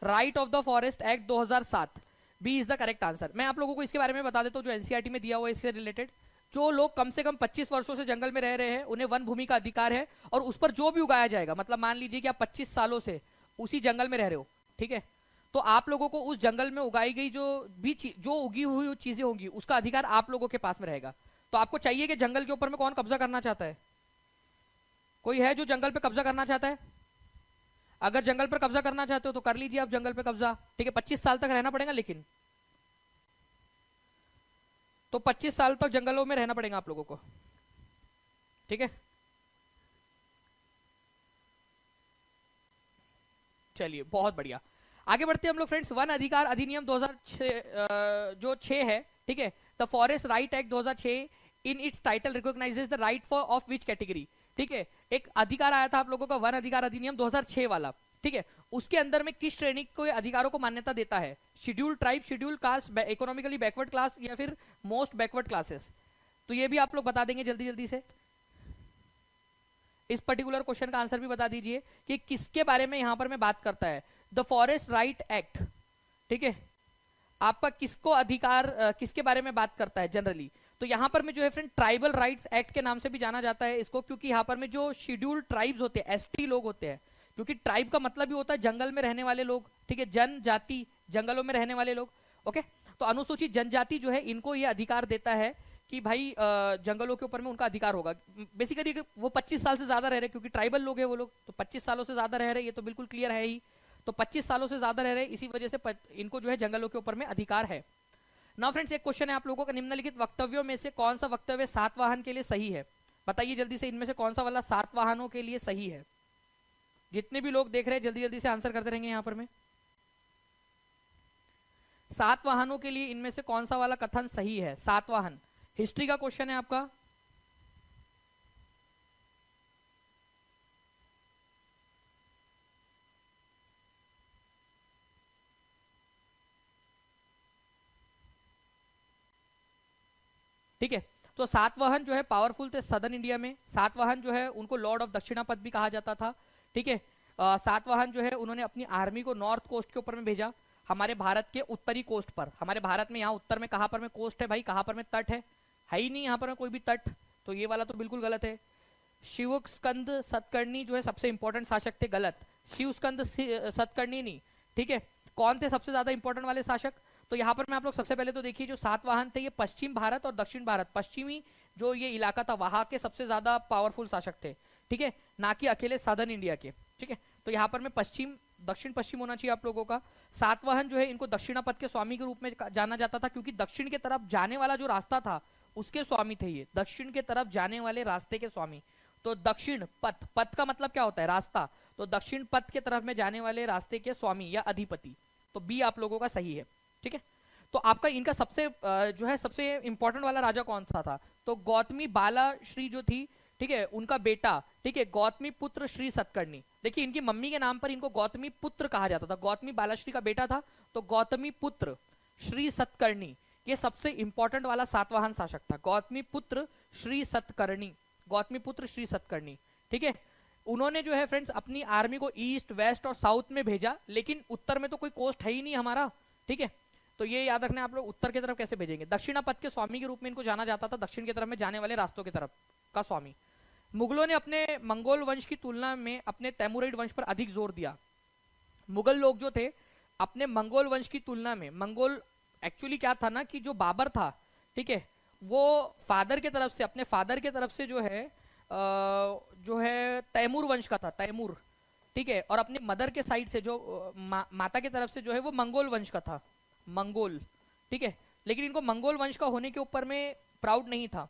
right of the forest act 2007, B is the correct answer. मैं आप लोगों को इसके बारे में बता देता हूँ जो एनसीईआरटी में दिया हुआ है इससे रिलेटेड। जो लोग कम से कम 25 वर्षों से जंगल में रह रहे हैं उन्हें वन भूमि का अधिकार है, और उस पर जो भी उगाया जाएगा, मतलब मान लीजिए कि आप 25 सालों से उसी जंगल में रह रहे हो, ठीक है, तो आप लोगों को उस जंगल में उगाई गई जो उगी हुई चीजें होंगी उसका अधिकार आप लोगों के पास में रहेगा। तो आपको चाहिए कि जंगल के ऊपर में कौन कब्जा करना चाहता है? कोई है जो जंगल पे कब्जा करना चाहता है? अगर जंगल पर कब्जा करना चाहते हो तो कर लीजिए आप जंगल पे कब्जा, ठीक है, 25 साल तक रहना पड़ेगा, लेकिन तो 25 साल तक जंगलों में रहना पड़ेगा आप लोगों को, ठीक है। चलिए बहुत बढ़िया, आगे बढ़ते हैं हम लोग फ्रेंड्स। वन अधिकार अधिनियम 2006 जो 6 है, ठीक है, the forest right act 2006 in its title recognises the right for of which category, ठीक है, एक अधिकार आया था आप लोगों का वन अधिकार अधिनियम 2006 वाला, ठीक है, उसके अंदर में किस श्रेणी के अधिकारों को मान्यता देता है? Schedule tribe, schedule caste, economically backward class या फिर मोस्ट बैकवर्ड क्लासेस? तो ये भी आप लोग बता देंगे जल्दी जल्दी से। इस पर्टिकुलर क्वेश्चन का आंसर भी बता दीजिए कि किसके बारे में यहां पर मैं बात करता है। द फॉरेस्ट राइट एक्ट, ठीक है, आपका किसको अधिकार किसके बारे में बात करता है जनरली? तो यहां पर में जो है फ्रेंड ट्राइबल राइट्स एक्ट के नाम से भी जाना जाता है इसको, क्योंकि यहां पर में जो शेड्यूल्ड ट्राइब्स होते हैं, एसटी लोग होते हैं, क्योंकि ट्राइब का मतलब भी होता है जंगल में रहने वाले लोग, ठीक है, जनजाति, जंगलों में रहने वाले लोग, ओके। तो अनुसूचित जनजाति जो है इनको ये अधिकार देता है कि भाई जंगलों के ऊपर में उनका अधिकार होगा। बेसिकली वो 25 साल से ज्यादा रह रहे, क्योंकि ट्राइबल लोग हैं वो लोग, तो 25 सालों से ज्यादा रह रहे, ये तो बिल्कुल क्लियर है ही। तो 25 सालों से ज्यादा रह रहे, इसी वजह से इनको जो है जंगलों के ऊपर में अधिकार है। नाउ फ्रेंड्स एक क्वेश्चन है आप लोगों का, निम्नलिखित वक्तव्यों में से कौन सा वक्तव्य सातवाहन के लिए सही है? बताइए जल्दी से, इनमें से कौन सा वाला सातवाहनों के लिए सही है? जितने भी लोग देख रहे हैं जल्दी जल्दी से आंसर करते रहेंगे यहाँ पर में। सातवाहनों के लिए इनमें से कौन सा वाला कथन सही है? सातवाहन हिस्ट्री का क्वेश्चन है आपका। ठीक है, तो सातवाहन जो है पावरफुल थे सदर्न इंडिया में। सातवाहन जो है उनको लॉर्ड ऑफ दक्षिणापथ भी कहा जाता था, ठीक है। सातवाहन जो है उन्होंने अपनी आर्मी को नॉर्थ कोस्ट के ऊपर में भेजा, हमारे भारत के उत्तरी कोस्ट पर। हमारे भारत में यहाँ उत्तर में कहां पर में कोस्ट है भाई, कहां पर में तट है ही नहीं यहाँ पर में कोई भी तट, तो ये वाला तो बिल्कुल गलत है। शिव स्कंद सतकर्णी जो है सबसे इंपॉर्टेंट शासक थे, गलत। शिव स्कंद सतकर्णी नहीं, ठीक है। कौन थे सबसे ज्यादा इंपॉर्टेंट वाले शासक? तो यहाँ पर मैं आप लोग सबसे पहले तो देखिए जो सातवाहन थे ये पश्चिम भारत और दक्षिण भारत, पश्चिमी जो ये इलाका था वहां के सबसे ज्यादा पावरफुल शासक थे, ठीक है, ना कि अकेले सदर्न इंडिया के, ठीक है। तो यहाँ पर मैं पश्चिम दक्षिण पश्चिम होना चाहिए आप लोगों का। सातवाहन जो है इनको दक्षिणापथ के स्वामी के रूप में जाना जाता था, क्योंकि दक्षिण के तरफ जाने वाला जो रास्ता था उसके स्वामी थे ये, दक्षिण के तरफ जाने वाले रास्ते के स्वामी। तो दक्षिण पथ, पथ का मतलब क्या होता है? रास्ता, तो दक्षिण पथ के तरफ में जाने वाले रास्ते के स्वामी या अधिपति, तो बी आप लोगों का सही है, ठीक है। तो आपका इनका सबसे जो है सबसे इंपॉर्टेंट वाला राजा कौन सा था? तो गौतमी बाला श्री जो थी, ठीक है, उनका बेटा, ठीक है, गौतमी पुत्र श्री सतकर्णी। देखिए इनकी मम्मी के नाम पर इनको गौतमी पुत्र कहा जाता था, गौतमी बालाश्री का बेटा था, तो गौतमी पुत्र श्री सतकर्णी ये सबसे इंपॉर्टेंट वाला सातवाहन शासक था, गौतमी पुत्र श्री सतकर्णी, गौतमी पुत्र श्री सतकर्णी, ठीक है। उन्होंने जो है फ्रेंड्स अपनी आर्मी को ईस्ट वेस्ट और साउथ में भेजा, लेकिन उत्तर में तो कोई कोस्ट है ही नहीं हमारा, ठीक है। तो ये याद रखना आप लोग उत्तर की तरफ कैसे भेजेंगे। दक्षिणापथ के स्वामी के रूप में इनको जाना जाता था, दक्षिण की तरफ में जाने वाले रास्तों की तरफ का स्वामी। मुगलों ने अपने मंगोल वंश की तुलना में अपने तैमूरिड वंश पर अधिक जोर दिया। मुगल लोग जो थे अपने मंगोल वंश की तुलना में, मंगोल एक्चुअली क्या था ना कि जो बाबर था, ठीक है, वो फादर के तरफ से, अपने फादर के तरफ से जो है तैमूर वंश का था, तैमूर, ठीक है, और अपनी मदर के साइड से जो माता के तरफ से जो है वो मंगोल वंश का था, मंगोल, ठीक है। लेकिन इनको मंगोल वंश का होने के ऊपर में प्राउड नहीं था,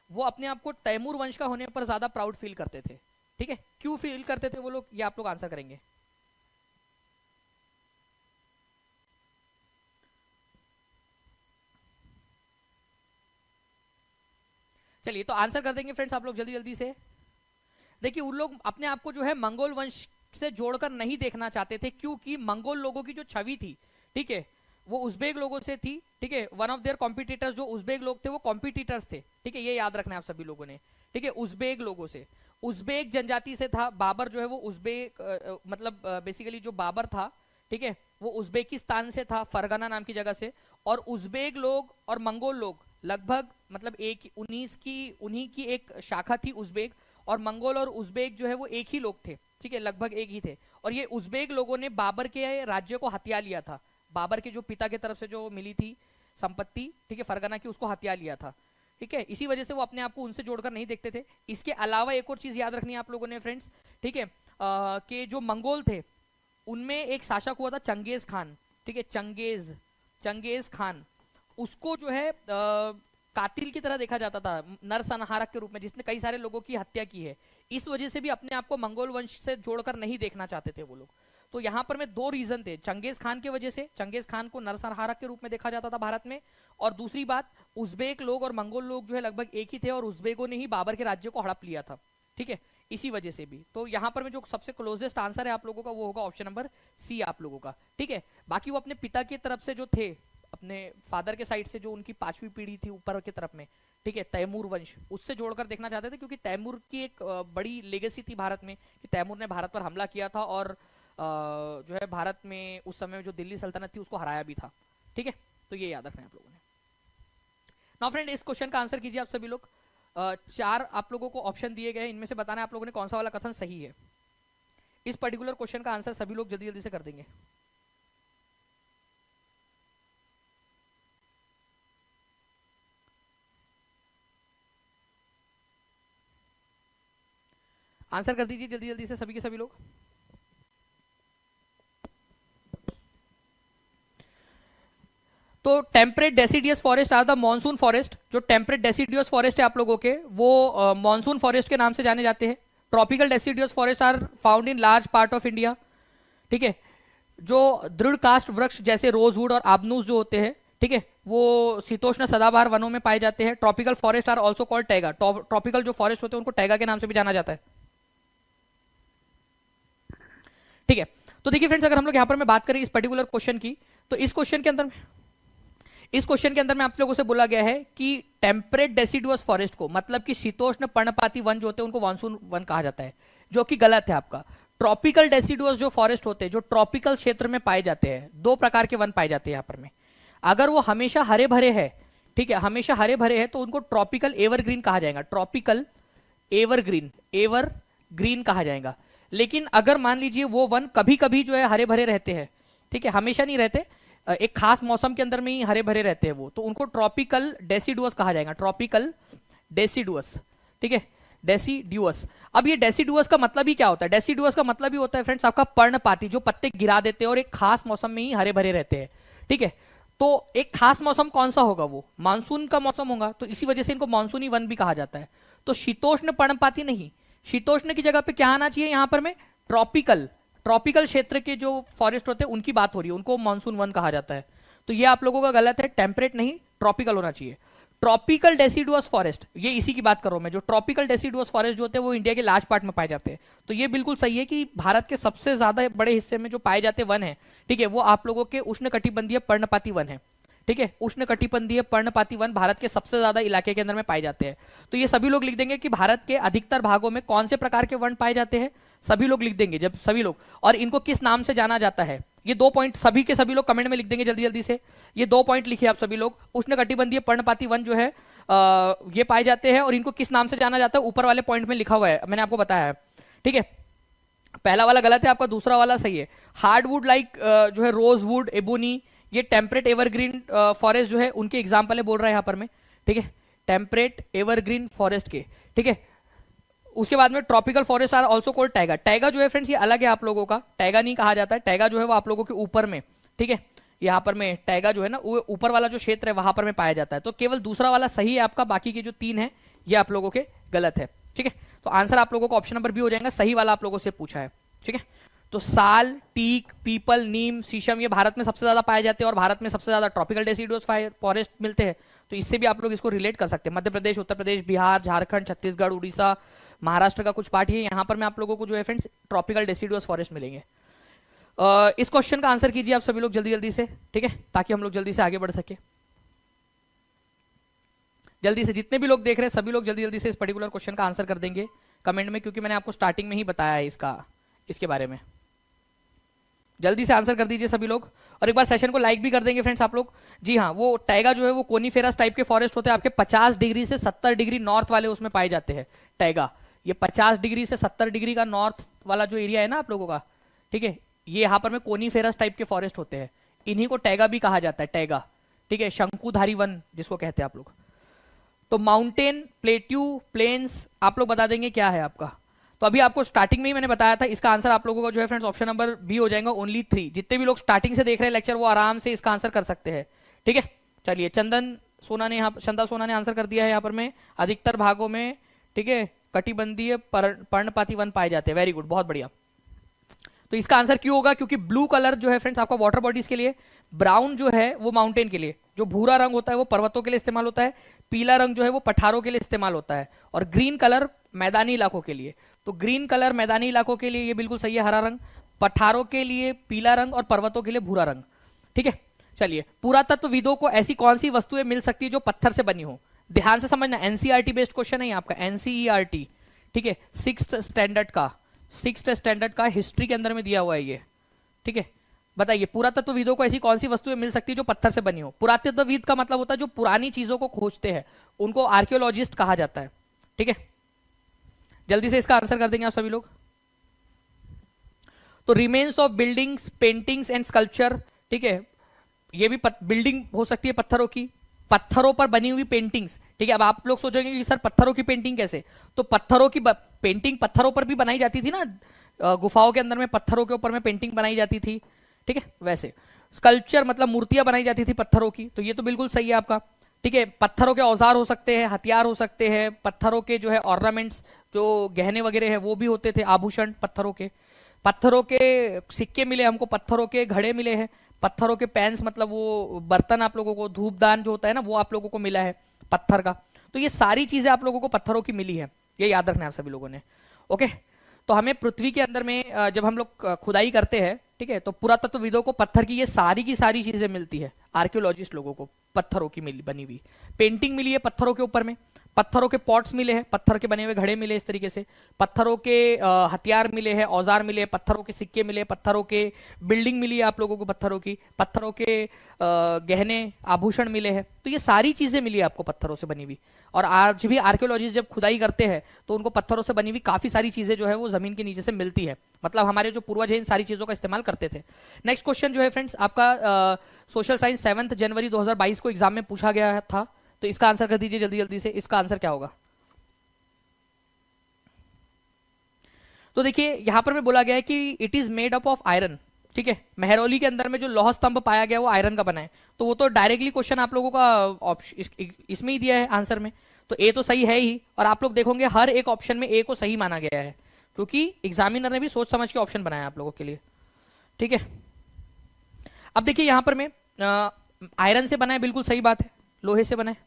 वो अपने आप को तैमूर वंश का होने पर ज्यादा प्राउड फील करते थे, ठीक है। क्यों फील करते थे वो लोग, ये आप लोग आंसर करेंगे। चलिए तो आंसर कर देंगे फ्रेंड्स आप लोग जल्दी जल्दी से। देखिए उन लोग अपने आप को जो है मंगोल वंश से जोड़कर नहीं देखना चाहते थे, क्योंकि मंगोल लोगों की जो छवि थी, ठीक है, वो उज़्बेक लोगों से थी, ठीक है। वन ऑफ देयर कॉम्पिटिटर्स जो उज़्बेक लोग थे वो कॉम्पिटिटर्स थे, ठीक है, ये याद रखना है आप सभी लोगों ने, ठीक है। उज़्बेक लोगों से, उज़्बेक जनजाति से था बाबर जो है वो उज़्बेक मतलब बेसिकली जो बाबर था, ठीक है, वो उज़्बेकिस्तान से था, फरगना नाम की जगह से। और उज़्बेक लोग और मंगोल लोग लगभग मतलब एक उन्हीं की एक शाखा थी उज़्बेक, और मंगोल और उज़्बेक जो है वो एक ही लोग थे, ठीक है, लगभग एक ही थे। और ये उज़्बेक लोगों ने बाबर के राज्य को हथिया लिया था, बाबर के जो पिता की तरफ से जो मिली थी संपत्ति, ठीक है, फरगना की, उसको हथिया लिया था, ठीक है। इसी वजह से वो अपने आप को उनसे जोड़कर नहीं देखते थे। इसके अलावा एक और चीज याद रखनी है आप लोगों ने फ्रेंड्स, ठीक है, कि जो मंगोल थे उनमें एक शासक हुआ था चंगेज खान, ठीक है, चंगेज खान, उसको जो है कातिल की तरह देखा जाता था, नरसंहारक के रूप में, जिसने कई सारे लोगों की हत्या की है। इस वजह से भी अपने आप को मंगोल वंश से जोड़कर नहीं देखना चाहते थे वो लोग। तो यहाँ पर में दो रीजन थे, चंगेज खान की वजह से, चंगेज खान को नरसंहारक के रूप में देखा जाता था भारत में, और दूसरी बात उज़्बेक लोग और मंगोल लोग जो है लगभग एक ही थे, और उज़्बेकों ने ही बाबर के राज्य को हड़प लिया था, ठीक है, इसी वजह से भी। तो यहाँ पर में जो सबसे क्लोजेस्ट आंसर है आप लोगों का वो होगा ऑप्शन नंबर सी आप लोगों का, ठीक है। बाकी वो अपने पिता की तरफ से जो थे, अपने फादर के साइड से जो उनकी 5वीं पीढ़ी थी ऊपर की तरफ में, ठीक है, तैमूर वंश, उससे जोड़कर देखना चाहते थे, क्योंकि तैमूर की एक बड़ी लेगेसी थी भारत में कि तैमूर ने भारत पर हमला किया था, और जो है भारत में उस समय जो दिल्ली सल्तनत थी उसको हराया भी था, ठीक है। तो ये याद रखना है आप लोगों ने। नाउ फ्रेंड, इस क्वेश्चन का आंसर कीजिए आप सभी लोग। 4 आप लोगों को ऑप्शन दिए गए, इनमें से बताना है आप लोगों ने कौन सा वाला कथन सही है। इस पर्टिकुलर क्वेश्चन का आंसर सभी लोग जल्दी जल्दी से कर देंगे। आंसर कर दीजिए जल्दी जल्दी से सभी के सभी लोग। तो temperate deciduous forest are the monsoon forest. जो टेम्परेट डेसिडियस फॉरेस्ट है आप लोगों के, वो मॉनसून फॉरेस्ट के नाम से जाने जाते हैं। Tropical deciduous forest are found in large part of India, ठीक है। जो दृढ़ कास्ट वृक्ष जैसे रोजवुड और आबनूस जो होते हैं, ठीक है, वो शीतोष्ण सदाबहार वनों में पाए जाते हैं। Tropical forest are also called taiga. Tropical जो फॉरेस्ट होते हैं उनको टैगा के नाम से भी जाना जाता है, ठीक है। तो देखिए फ्रेंड्स, अगर हम लोग यहाँ पर में बात करें इस पर्टिकुलर क्वेश्चन की, तो इस क्वेश्चन के अंदर में आप लोगों से बोला गया है कि टेम्परेट डेसिडुअस फॉरेस्ट को, मतलब कि शीतोष्ण पर्णपाती वन जो होते हैं उनको मानसून वन कहा जाता है, जो कि गलत है आपका। ट्रॉपिकल डेसिडुअस जो फॉरेस्ट होते हैं, जो ट्रॉपिकल क्षेत्र में पाए जाते हैं, 2 प्रकार के वन पाए जाते हैं यहाँ पर में। अगर वो हमेशा हरे भरे है, ठीक है, हमेशा हरे भरे है, तो उनको ट्रॉपिकल एवरग्रीन कहा जाएगा, ट्रॉपिकल एवरग्रीन कहा जाएगा। लेकिन अगर मान लीजिए वो वन कभी कभी जो है हरे भरे रहते हैं, ठीक है, हमेशा नहीं रहते, एक खास मौसम के अंदर में ही हरे भरे रहते हैं वो, तो उनको ट्रॉपिकल डेसिडुअस कहा जाएगा, ट्रॉपिकल डेसिडुअस, ठीक है, डेसिडुअस। अब ये डेसिडुअस का मतलब ही क्या होता है? डेसिडुअस का मतलब ही होता है फ्रेंड्स आपका पर्णपाती, जो पत्ते गिरा देते हैं और एक खास मौसम में ही हरे भरे रहते हैं, ठीक है। तो एक खास मौसम कौन सा होगा? वो मानसून का मौसम होगा, तो इसी वजह से इनको मानसूनी वन भी कहा जाता है। तो शीतोष्ण पर्णपाती नहीं, शीतोष्ण की जगह पे क्या आना चाहिए यहाँ पर में? ट्रॉपिकल क्षेत्र के जो फॉरेस्ट होते हैं उनकी बात हो रही है, उनको मानसून वन कहा जाता है। तो ये आप लोगों का गलत है, टेम्परेट नहीं ट्रॉपिकल होना चाहिए। ट्रॉपिकल डेसिडुअस फॉरेस्ट, ये इसी की बात कर रहा हूं मैं, जो ट्रॉपिकल डेसिडुअस फॉरेस्ट जो होते हैं वो इंडिया के लार्ज पार्ट में पाए जाते हैं। तो ये बिल्कुल सही है कि भारत के सबसे ज्यादा बड़े हिस्से में जो पाए जाते वन है, ठीक है, वो आप लोगों के उष्णकटिबंधीय पर्णपाती वन है, ठीक है, उष्णकटिबंधीय पर्णपाती वन भारत के सबसे ज्यादा इलाके के अंदर में पाए जाते हैं। तो ये सभी लोग लिख देंगे कि भारत के अधिकतर भागों में कौन से प्रकार के वन पाए जाते हैं, सभी लोग लिख देंगे, जब सभी लोग, और इनको किस नाम से जाना जाता है। ये 2 पॉइंट सभी के सभी लोग कमेंट में लिख देंगे जल्दी जल्दी से। ये 2 पॉइंट लिखिए आप सभी लोग। उष्णकटिबंधीय पर्णपाती वन जो है ये पाए जाते हैं और इनको किस नाम से जाना जाता है, ऊपर वाले पॉइंट में लिखा हुआ है, मैंने आपको बताया है, ठीक है। पहला वाला गलत है आपका, दूसरा वाला सही है। हार्डवुड लाइक जो है रोजवुड, एबोनी, ये टेम्परेट एवरग्रीन फॉरेस्ट जो है उनके एग्जाम्पल है, बोल रहा है यहाँ पर में, ठीक है, टेम्परेट एवरग्रीन फॉरेस्ट के, ठीक है। उसके बाद में tropical forest are also called taiga. Taiga जो है फ्रेंड्स ये अलग है आप लोगों का, टैगा नहीं कहा जाता है, टैगा जो है वो आप लोगों के ऊपर में, ठीक है, यहाँ पर में टैगा जो है ना वो ऊपर वाला जो क्षेत्र है वहां पर में पाया जाता है। तो केवल दूसरा वाला सही है आपका, बाकी के जो 3 है ये आप लोगों के गलत है, ठीक है। तो आंसर आप लोगों को ऑप्शन नंबर बी हो जाएगा, सही वाला आप लोगों से पूछा है, ठीक है। तो साल, टीक, पीपल, नीम, शीशम ये भारत में सबसे ज्यादा पाए जाते हैं और भारत में सबसे ज्यादा ट्रॉपिकल डेसिडुअस फॉरेस्ट मिलते हैं। तो इससे भी आप लोग इसको रिलेट कर सकते हैं। मध्य प्रदेश, उत्तर प्रदेश, बिहार, झारखंड, छत्तीसगढ़, उड़ीसा, महाराष्ट्र का कुछ पार्ट है, यहाँ पर मैं आप लोगों को जो है फ्रेंड्स ट्रॉपिकल डेसिडुअस फॉरेस्ट मिलेंगे। इस क्वेश्चन का आंसर कीजिए आप सभी लोग जल्दी जल्दी से, ठीक है, ताकि हम लोग जल्दी से आगे बढ़ सके। जल्दी से जितने भी लोग देख रहे हैं सभी लोग जल्दी जल्दी से इस पर्टिकुलर क्वेश्चन का आंसर कर देंगे कमेंट में, क्योंकि मैंने आपको स्टार्टिंग में ही बताया है इसके बारे में। जल्दी से आंसर कर दीजिए सभी लोग, और एक बार सेशन को लाइक भी कर देंगे फ्रेंड्स आप लोग। जी हाँ, वो टैगा जो है वो कोनीफेरस टाइप के फॉरेस्ट होते हैं आपके 50 डिग्री से 70 डिग्री नॉर्थ वाले उसमें पाए जाते हैं टैगा। ये 50 डिग्री से 70 डिग्री का नॉर्थ वाला जो एरिया है ना आप लोगों का, ठीक है, ये यहाँ पर में कोनीफेरस टाइप के फॉरेस्ट होते हैं, इन्हीं को टैगा भी कहा जाता है, टैगा, ठीक है, शंकुधारी वन जिसको कहते हैं आप लोग। तो माउंटेन, प्लेट्यू, प्लेन्स आप लोग बता देंगे क्या है आपका। तो अभी आपको स्टार्टिंग में ही मैंने बताया था, इसका आंसर आप लोगों का जो है फ्रेंड्स ऑप्शन नंबर बी हो जाएगा, ओनली 3। जितने भी लोग स्टार्टिंग से देख रहे हैं लेक्चर वो आराम से इसका आंसर कर सकते हैं, ठीक है। चलिए, चंदा सोना ने आंसर कर दिया है यहाँ पर में, अधिकतर भागों में, ठीक है, कटिबंधीय पर्णपाती वन पाए जाते हैं। वेरी गुड, बहुत बढ़िया। तो इसका आंसर क्यों होगा, क्योंकि ब्लू कलर जो है फ्रेंड्स आपका वाटर बॉडीज के लिए, ब्राउन जो है वो माउंटेन के लिए, जो भूरा रंग होता है वो पर्वतों के लिए इस्तेमाल होता है, पीला रंग जो है वो पठारों के लिए इस्तेमाल होता है, और ग्रीन कलर मैदानी इलाकों के लिए। तो ग्रीन कलर मैदानी इलाकों के लिए ये बिल्कुल सही है, हरा रंग, पठारों के लिए पीला रंग, और पर्वतों के लिए भूरा रंग, ठीक है। चलिए, पुरातत्वविदों को ऐसी कौन सी वस्तुएं मिल सकती है जो पत्थर से बनी हो। ध्यान से समझना, एनसीईआरटी बेस्ड क्वेश्चन है आपका, एनसीईआरटी, ठीक है, 6th स्टैंडर्ड का हिस्ट्री के अंदर में दिया हुआ है ये, ठीक है। बताइए, पुरातत्वविदों को ऐसी कौन सी वस्तुएं मिल सकती है जो पत्थर से बनी हो। पुरातत्वविद का मतलब होता है जो पुरानी चीजों को खोजते हैं, उनको आर्कियोलॉजिस्ट कहा जाता है, ठीक है। जल्दी से इसका आंसर कर देंगे आप सभी लोग। तो remains of buildings, paintings and sculpture, ठीक है, ये भी बिल्डिंग हो सकती है पत्थरों की, पत्थरों पर बनी हुई पेंटिंग्स, ठीक है। अब आप लोग सोचेंगे कि सर पत्थरों की पेंटिंग कैसे, तो पत्थरों की पेंटिंग पत्थरों पर भी बनाई जाती थी ना, गुफाओं के अंदर में पत्थरों के ऊपर में पेंटिंग बनाई जाती थी, ठीक है। वैसे स्कल्पचर मतलब मूर्तियां बनाई जाती थी पत्थरों की, तो ये तो बिल्कुल सही है आपका, ठीक है। पत्थरों के औजार हो सकते हैं, हथियार हो सकते हैं, पत्थरों के जो है ऑर्नामेंट्स, जो गहने वगैरह है वो भी होते थे, आभूषण पत्थरों के सिक्के मिले हमको, पत्थरों के घड़े मिले हैं, पत्थरों के पैंस मतलब वो बर्तन आप लोगों को, धूपदान जो होता है ना वो आप लोगों को मिला है पत्थर का। तो ये सारी चीजें आप लोगों को पत्थरों की मिली है, ये याद रखना है आप सभी लोगों ने, ओके। तो हमें पृथ्वी के अंदर में जब हम लोग खुदाई करते हैं, ठीक है, तो पुरातत्वविदों को पत्थर की ये सारी की सारी चीजें मिलती है, आर्कियोलॉजिस्ट लोगों को पत्थरों की बनी हुई पेंटिंग मिली है पत्थरों के ऊपर में, पत्थरों के पॉट्स मिले हैं, पत्थर के बने हुए घड़े मिले, इस तरीके से पत्थरों के हथियार मिले हैं, औजार मिले, पत्थरों के सिक्के मिले, पत्थरों के बिल्डिंग मिली है आप लोगों को पत्थरों की, पत्थरों के गहने आभूषण मिले हैं। तो ये सारी चीजें मिली है आपको पत्थरों से बनी हुई। और आज भी आर्कियोलॉजिस्ट जब खुदाई करते हैं तो उनको पत्थरों से बनी हुई काफी सारी चीजें जो है वो जमीन के नीचे से मिलती है, मतलब हमारे जो पूर्वज हैं इन सारी चीजों का इस्तेमाल करते थे। नेक्स्ट क्वेश्चन जो है फ्रेंड्स आपका सोशल साइंस 7 जनवरी 2022 को एग्जाम में पूछा गया था, तो इसका आंसर कर दीजिए जल्दी जल्दी से, इसका आंसर क्या होगा। तो देखिए यहां पर में बोला गया है कि it is made up of iron, ठीक है। मेहरौली के अंदर में जो लौह स्तंभ पाया गया वो आयरन का बना है, तो वो तो डायरेक्टली क्वेश्चन आप लोगों का ऑप्शन इसमें ही दिया है आंसर में, तो ए तो सही है ही। और आप लोग देखोगे हर एक ऑप्शन में ए को सही माना गया है, क्योंकि एग्जामिनर ने भी सोच समझ के ऑप्शन बनाया आप लोगों के लिए, ठीक है। अब देखिए यहां पर में आयरन से बना है, बिल्कुल सही बात है, लोहे से बना है।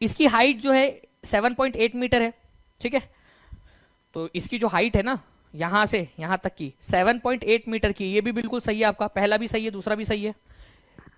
इसकी हाइट जो है 7.8 मीटर है, ठीक है। तो इसकी जो हाइट है ना यहां से यहां तक की 7.8 मीटर की, ये भी बिल्कुल सही है आपका, पहला भी सही है दूसरा भी सही है।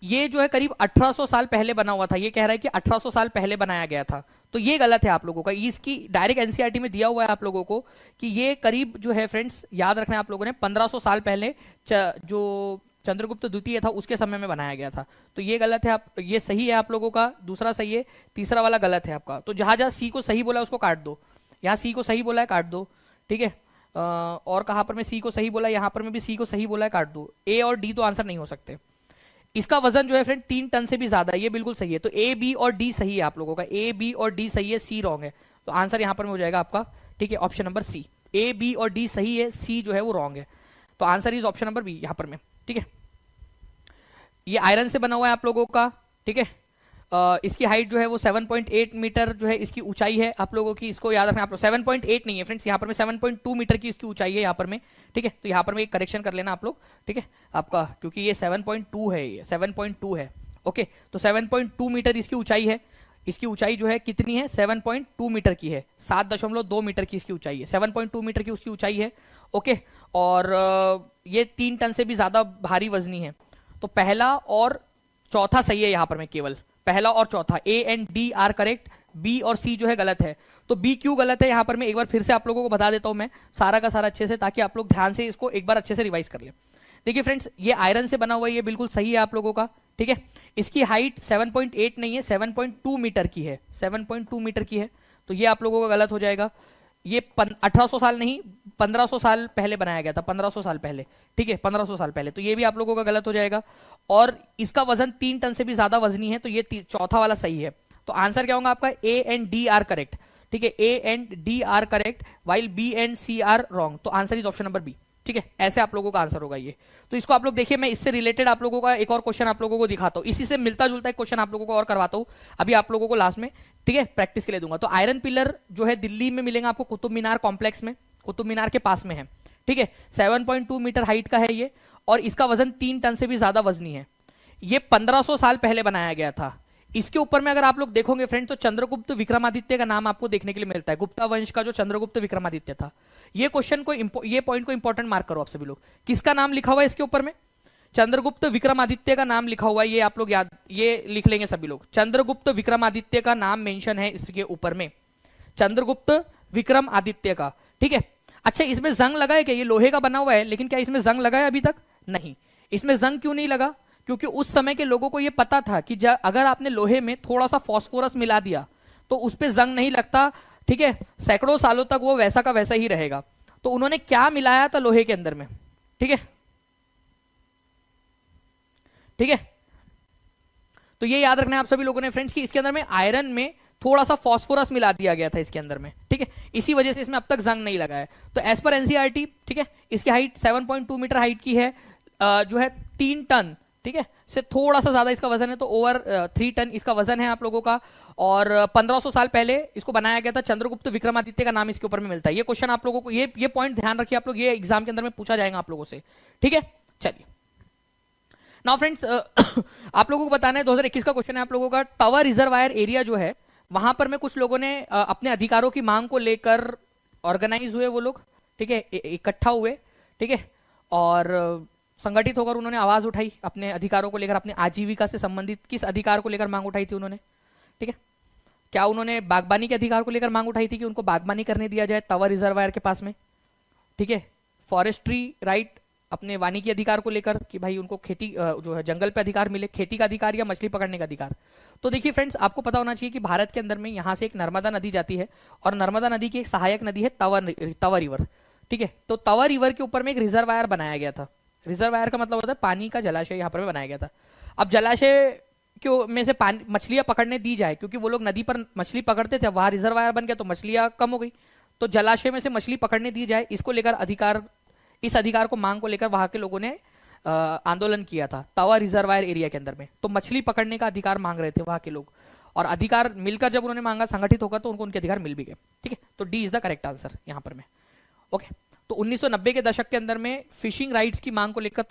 ये जो है करीब 1800 साल पहले बना हुआ था, ये कह रहा है कि 1800 साल पहले बनाया गया था, तो ये गलत है आप लोगों का। इसकी डायरेक्ट एनसीईआरटी में दिया हुआ है आप लोगों को कि ये करीब जो है फ्रेंड्स याद रखना है आप लोगों ने 1500 साल पहले जो चंद्रगुप्त द्वितीय था उसके समय में बनाया गया था, तो ये गलत है। आप ये सही है आप लोगों का, दूसरा सही है, तीसरा वाला गलत है आपका। तो जहां जहां सी को सही बोला उसको काट दो, यहाँ सी को सही बोला है काट दो, ठीक है। और कहां पर मैं सी को सही बोला, यहां पर मैं भी सी को सही बोला है काट दो। ए और डी तो आंसर नहीं हो सकते। इसका वजन जो है फ्रेंड 3 टन से भी ज्यादा है, ये बिल्कुल सही है। तो ए बी और डी सही है आप लोगों का, ए बी और डी सही है, सी रॉन्ग है, तो आंसर यहां पर में हो जाएगा आपका, ठीक है, option number C. A B और डी सही है, सी जो है वो रॉन्ग है, तो answer is option number B यहां पर में, ठीक है। ये आयरन से बना हुआ है आप लोगों का, ठीक है। इसकी हाइट जो है वो 7.8 मीटर जो है इसकी ऊंचाई है आप लोगों की, इसको याद रखना आप लोग। 7.8 नहीं है फ्रेंड्स, यहाँ पर में 7.2 मीटर की इसकी ऊंचाई है यहाँ पर में, ठीक है। तो यहाँ पर में एक करेक्शन कर लेना आप लोग, ठीक है आपका, क्योंकि ये 7.2 है, ये 7.2 है, ओके। तो 7.2 मीटर इसकी ऊंचाई है, इसकी ऊंचाई जो है कितनी है 7.2 मीटर की है, 7.2 मीटर की इसकी ऊंचाई है, 7.2 मीटर की उसकी ऊंचाई है, ओके। और ये 3 टन से भी ज्यादा भारी वजनी है। तो पहला और चौथा सही है यहाँ पर में, केवल पहला और चौथा, A and D are correct, B और सी जो है गलत है। तो बी क्यों गलत है यहाँ पर मैं एक बार फिर से आप लोगों को बता देता हूं मैं सारा का सारा अच्छे से, ताकि आप लोग ध्यान से इसको एक बार अच्छे से रिवाइज कर लें। देखिए फ्रेंड्स, ये आयरन से बना हुआ है, ये बिल्कुल सही है आप लोगों का, ठीक है। इसकी हाइट 7.8 नहीं है, 7.2 मीटर की है, 7.2 मीटर की है, तो ये आप लोगों का गलत हो जाएगा। ये 1800 साल नहीं, 1500 साल पहले बनाया गया था, 1500 साल पहले, ठीक है, 1500 साल पहले, तो ये भी आप लोगों का गलत हो जाएगा। और इसका वजन 3 टन से भी ज्यादा वजनी है, तो ये चौथा वाला सही है। तो आंसर क्या होगा आपका? A and D are correct, ठीक है, A and D are correct, while B and C are wrong. तो answer is option number B, ठीक है। ऐसे आप लोगों का आंसर होगा ये। तो इसको आप लोग देखिए, मैं इससे रिलेटेड आप लोगों का एक और क्वेश्चन आप लोगों को दिखाता हूँ, इसी से मिलता जुलता एक क्वेश्चन आप लोगों को और करवाता हूँ अभी आप लोगों को लास्ट में, ठीक है, प्रैक्टिस के लिए दूंगा। तो आयरन पिलर जो है दिल्ली में मिलेगा आपको, कुतुब मीनार कॉम्प्लेक्स में, कुतुब मीनार के पास में है, ठीक है। 7.2 मीटर हाइट का है ये, और इसका वजन 3 टन से भी ज्यादा वजनी है। ये 1500 साल पहले बनाया गया था। इसके ऊपर में अगर आप लोग देखोगे फ्रेंड, तो चंद्रगुप्त विक्रमादित्य का नाम आपको देखने के लिए मिलता है, गुप्ता वंश का जो चंद्रगुप्त विक्रमादित्य था। ये क्वेश्चन को, ये पॉइंट को इंपॉर्टेंट मार्क करो आप सभी लोग। किसका नाम लिखा हुआ है इसके ऊपर में? चंद्रगुप्त विक्रमादित्य का नाम लिखा हुआ है, ये आप लोग याद, ये लिख लेंगे सभी लोग। चंद्रगुप्त विक्रमादित्य का नाम मेंशन है इसके ऊपर में, चंद्रगुप्त विक्रमादित्य का, ठीक है। अच्छा, इसमें जंग लगा है क्या? ये लोहे का बना हुआ है, लेकिन क्या इसमें जंग लगा है अभी तक? नहीं। इसमें जंग क्यों नहीं लगा? क्योंकि उस समय के लोगों को यह पता था कि अगर आपने लोहे में थोड़ा सा फास्फोरस मिला दिया तो उस पर जंग नहीं लगता, ठीक है, सैकड़ों सालों तक वो वैसा का वैसा ही रहेगा। तो उन्होंने क्या मिलाया था लोहे के अंदर में, ठीक है, ठीक है। तो ये याद रखना है आप सभी लोगों ने फ्रेंड्स कि इसके अंदर में आयरन में थोड़ा सा फास्फोरस मिला दिया गया था इसके अंदर में, ठीक है, इसी वजह से इसमें अब तक जंग नहीं लगा है। तो एज पर एनसीईआरटी, ठीक है, इसकी हाइट 7.2 मीटर हाइट की है, जो है 3 टन, ठीक है, से थोड़ा सा ज्यादा इसका वजन है, तो ओवर 3 टन इसका वजन है आप लोगों का। और 1500 साल पहले इसको बनाया गया था, चंद्रगुप्त विक्रमादित्य का नाम इसके ऊपर में मिलता है। ये क्वेश्चन आप लोगों को, ये पॉइंट ध्यान रखिए आप लोग, ये एग्जाम के अंदर में पूछा जाएगा आप लोगों से, ठीक है। चलिए नाउ फ्रेंड्स, आप लोगों को बताना है 2021 का क्वेश्चन है आप लोगों का। तवा रिजर्वायर एरिया जो है, वहां पर में कुछ लोगों ने अपने अधिकारों की मांग को लेकर ऑर्गेनाइज हुए, वो लोग, ठीक है, इकट्ठा हुए, ठीक है, और संगठित होकर उन्होंने आवाज उठाई अपने अधिकारों को लेकर, अपने आजीविका से संबंधित किस अधिकार को लेकर मांग उठाई थी उन्होंने, ठीक है। क्या उन्होंने बागबानी के अधिकार को लेकर मांग उठाई थी कि उनको बागबानी करने दिया जाए तवा रिजर्वायर के पास में, ठीक है। फॉरेस्ट्री राइट, अपने वानिकी अधिकार को लेकर कि भाई उनको खेती जो है जंगल पे अधिकार मिले, खेती का अधिकार या मछली पकड़ने का अधिकार। तो देखिए फ्रेंड्स, आपको पता होना चाहिए कि भारत के अंदर में यहाँ से एक नर्मदा नदी जाती है, और नर्मदा नदी की एक सहायक नदी है तवा रिवर, ठीक है। तो तवा रिवर के ऊपर में एक रिजर्वायर बनाया गया था। रिजर्वायर का मतलब होता है पानी का जलाशय, यहाँ पर बनाया गया था। अब जलाशय क्यों में से पानी, मछलियां पकड़ने दी जाए, क्योंकि वो लोग नदी पर मछली पकड़ते थे, वहां रिजर्वायर बन गया तो मछलियां कम हो गई, तो जलाशय में से मछली पकड़ने दी जाए, इसको लेकर अधिकार, इस अधिकार को मांग को लेकर वहां के लोगों ने आंदोलन किया था तवा रिजर्वायर एरिया के अंदर में। तो मछली पकड़ने का अधिकार मांग रहे थे वहां के लोग, और अधिकार मिलकर जब उन्होंने मांगा संगठित होकर, तो उनको उनके अधिकार मिल भी गए, ठीक है। तो D is the correct answer यहाँ पर में, ओके। तो 1990 के दशक के अंदर में फिशिंग राइट्स की मांग को लेकर